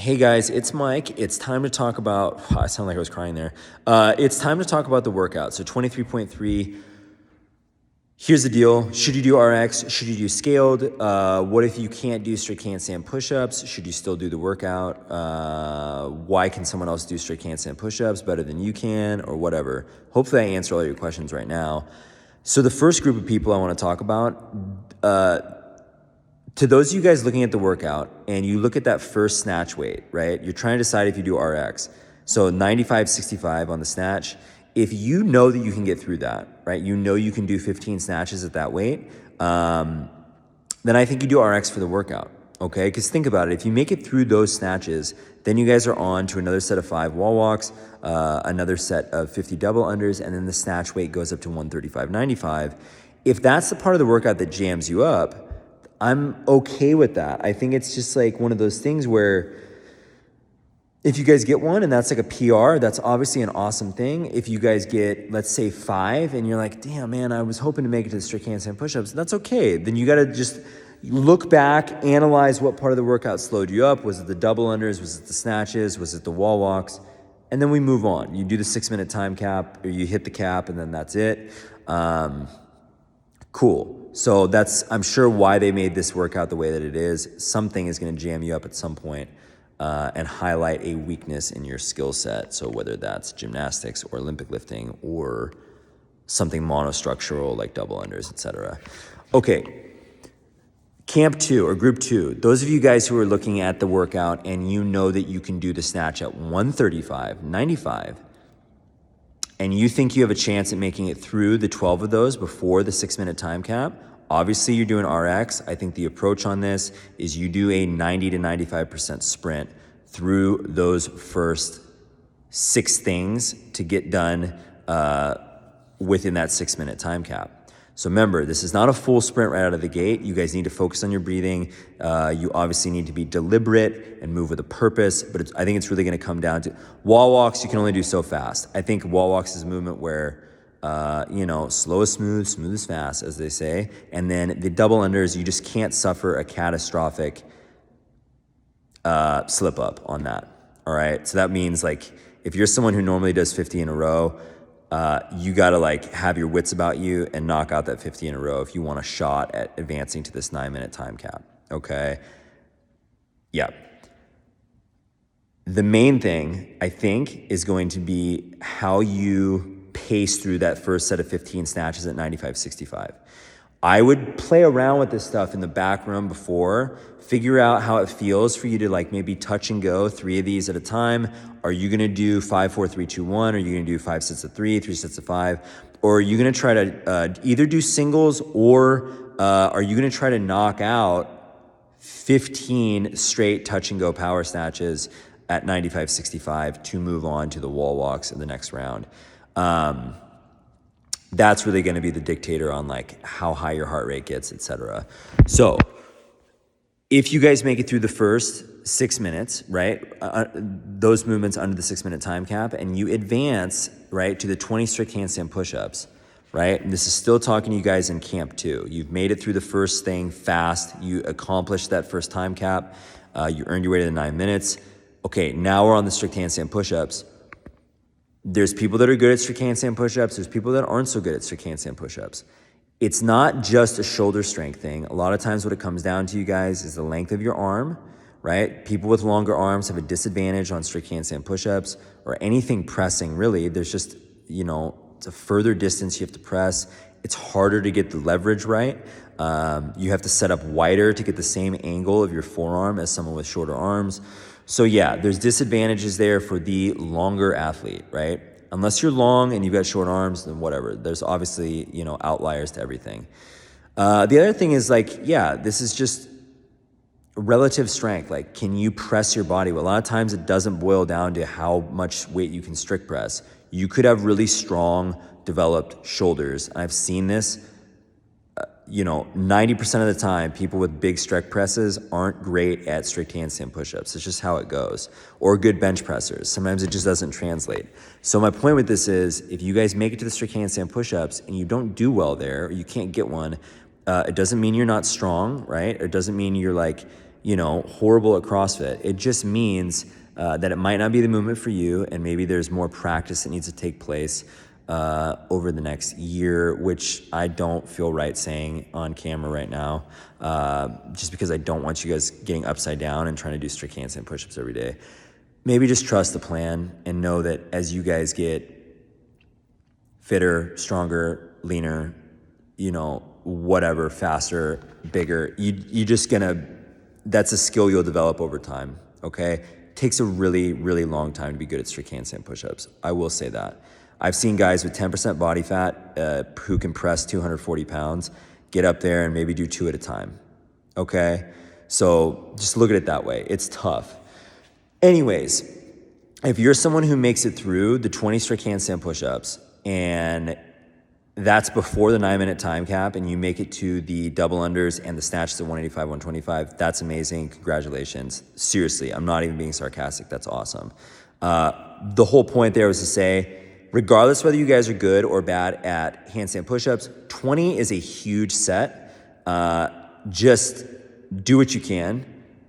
Hey guys, it's Mike. It's time to talk about, I sound like I was crying there. It's time to talk about the workout. So 23.3, here's the deal. Should you do RX? Should you do scaled? What if you can't do strict handstand push-ups? Should you still do the workout? Why can someone else do strict handstand push-ups better than you can, or whatever? Hopefully I answer all your questions right now. So the first group of people I want to talk about, to those of you guys looking at the workout and you look at that first snatch weight, right? You're trying to decide if you do RX. So 95-65 on the snatch. If you know that you can get through that, right? You know you can do 15 snatches at that weight, then I think you do RX for the workout, okay? Because think about it. If you make it through those snatches, then you guys are on to another set of 5 wall walks, another set of 50 double unders, and then the snatch weight goes up to 135-95. If that's the part of the workout that jams you up, I'm okay with that. I think it's just like one of those things where if you guys get one and that's like a PR, that's obviously an awesome thing. If you guys get, let's say 5 and you're like, damn man, I was hoping to make it to the strict handstand push-ups, that's okay. Then you gotta just look back, analyze what part of the workout slowed you up. Was it the double unders? Was it the snatches? Was it the wall walks? And then we move on. You do the 6-minute time cap, or you hit the cap, and then that's it. Cool. So that's, I'm sure, why they made this workout the way that it is. Something is going to jam you up at some point, and highlight a weakness in your skill set. So whether that's gymnastics or Olympic lifting or something monostructural like double unders, etc. Okay. Camp 2 or group 2, those of you guys who are looking at the workout and you know that you can do the snatch at 135-95, and you think you have a chance at making it through the 12 of those before the 6-minute time cap, obviously you're doing RX. I think the approach on this is you do a 90-95% sprint through those first 6 things to get done within that 6-minute time cap. So remember, this is not a full sprint right out of the gate. You guys need to focus on your breathing. You obviously need to be deliberate and move with a purpose, but I think it's really going to come down to wall walks. You can only do so fast. I think wall walks is a movement where, slow is smooth, smooth is fast, as they say. And then the double unders, you just can't suffer a catastrophic slip up on that. All right. So that means like if you're someone who normally does 50 in a row, you got to like have your wits about you and knock out that 50 in a row if you want a shot at advancing to this 9-minute time cap. Okay. Yeah. The main thing I think is going to be how you pace through that first set of 15 snatches at 95-65. I would play around with this stuff in the back room before, figure out how it feels for you to like maybe touch and go 3 of these at a time. Are you going to do 5, 4, 3, 2, 1? Are you going to do 5 sets of 3, 3 sets of 5? Or are you going to try to either do singles, or are you going to try to knock out 15 straight touch and go power snatches at 95-65 to move on to the wall walks in the next round? That's really going to be the dictator on like how high your heart rate gets, etc. So if you guys make it through the first 6 minutes, right, those movements under the 6-minute time cap, and you advance, right, to the 20 strict handstand push-ups, right, and this is still talking to you guys in camp 2. You've made it through the first thing fast. You accomplished that first time cap. You earned your way to the 9 minutes. Okay, now we're on the strict handstand push-ups. There's people that are good at strict handstand push-ups. There's people that aren't so good at strict handstand push-ups. It's not just a shoulder strength thing. A lot of times what it comes down to, you guys, is the length of your arm, right? People with longer arms have a disadvantage on strict handstand push-ups or anything pressing, really. There's just, it's a further distance you have to press. It's harder to get the leverage right. You have to set up wider to get the same angle of your forearm as someone with shorter arms. So yeah, there's disadvantages there for the longer athlete, right? Unless you're long and you've got short arms, then whatever. There's obviously, outliers to everything. The other thing is like, yeah, this is just relative strength. Like, can you press your body? Well, a lot of times it doesn't boil down to how much weight you can strict press. You could have really strong, developed shoulders. I've seen this. 90% of the time, people with big strict presses aren't great at strict handstand push-ups. It's just how it goes. Or good bench pressers. Sometimes it just doesn't translate. So my point with this is, if you guys make it to the strict handstand push-ups and you don't do well there, or you can't get one, it doesn't mean you're not strong, right? It doesn't mean you're like horrible at CrossFit. It just means that it might not be the movement for you, and maybe there's more practice that needs to take place over the next year, which I don't feel right saying on camera right now, just because I don't want you guys getting upside down and trying to do strict handstand push-ups every day. Maybe just trust the plan and know that as you guys get fitter, stronger, leaner, whatever, faster, bigger, that's a skill you'll develop over time, okay? Takes a really, really long time to be good at strict handstand push-ups. I will say that. I've seen guys with 10% body fat who can press 240 pounds, get up there and maybe do 2 at a time, okay? So just look at it that way. It's tough. Anyways, if you're someone who makes it through the 20 strict handstand push-ups and that's before the 9-minute time cap and you make it to the double unders and the snatches at 185, 125, that's amazing. Congratulations. Seriously, I'm not even being sarcastic. That's awesome. The whole point there was to say, regardless whether you guys are good or bad at handstand push-ups, 20 is a huge set. Just do what you can.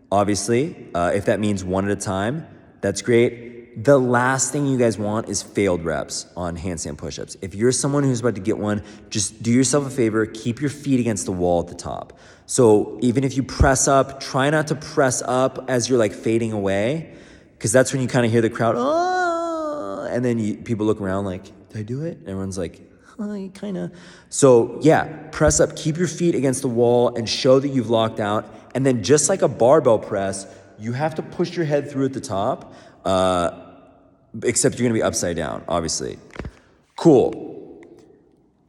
Obviously, if that means 1 at a time, that's great. The last thing you guys want is failed reps on handstand push-ups. If you're someone who's about to get one, just do yourself a favor, keep your feet against the wall at the top. So even if you press up, try not to press up as you're like fading away, because that's when you kind of hear the crowd, oh, and then people look around like, did I do it? And everyone's like, oh, kind of. So yeah, press up, keep your feet against the wall and show that you've locked out. And then just like a barbell press, you have to push your head through at the top, except you're gonna be upside down, obviously. Cool.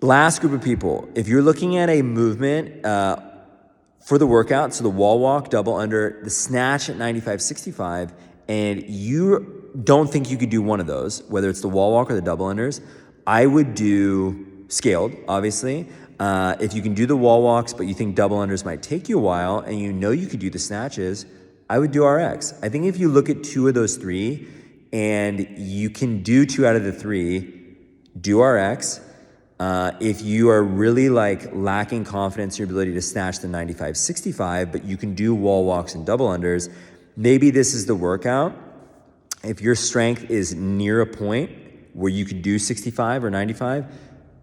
Last group of people, if you're looking at a movement for the workout, so the wall walk, double under, the snatch at 95, 65, and you don't think you could do one of those, whether it's the wall walk or the double unders, I would do scaled, obviously. If you can do the wall walks, but you think double unders might take you a while and you could do the snatches, I would do RX. I think if you look at 2 of those 3 and you can do 2 out of the 3, do RX. If you are really lacking confidence in your ability to snatch the 95, 65, but you can do wall walks and double unders, maybe this is the workout. If your strength is near a point where you could do 65 or 95,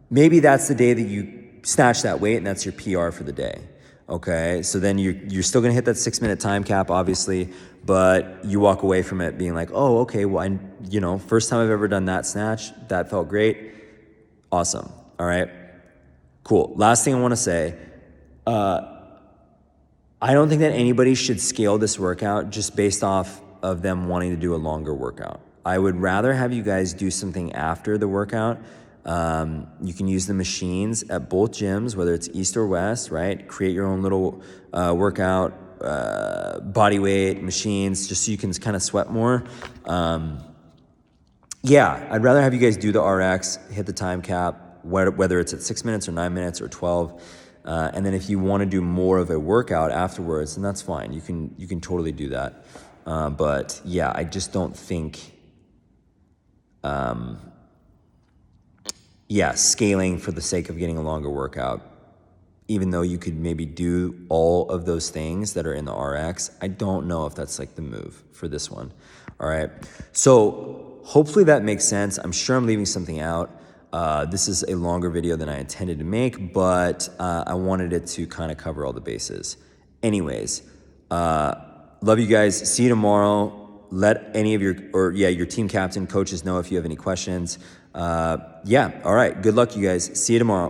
maybe that's the day that you snatch that weight and that's your PR for the day. Okay, so then you're still gonna hit that 6-minute time cap, obviously, but you walk away from it being like, oh, okay, well, first time I've ever done that snatch, that felt great, awesome. All right, cool. Last thing I want to say, I don't think that anybody should scale this workout just based off of them wanting to do a longer workout. I would rather have you guys do something after the workout. You can use the machines at both gyms, whether it's East or West, right? Create your own little workout, body weight machines, just so you can kind of sweat more. Yeah, I'd rather have you guys do the RX, hit the time cap, whether it's at 6 minutes or 9 minutes or 12. And then if you want to do more of a workout afterwards, then that's fine. You can totally do that. But yeah, I just don't think, scaling for the sake of getting a longer workout, even though you could maybe do all of those things that are in the RX, I don't know if that's the move for this one. All right. So hopefully that makes sense. I'm sure I'm leaving something out. This is a longer video than I intended to make, but I wanted it to kind of cover all the bases. Anyways, love you guys. See you tomorrow. Let any of your team captain, coaches know if you have any questions. All right. Good luck, you guys. See you tomorrow.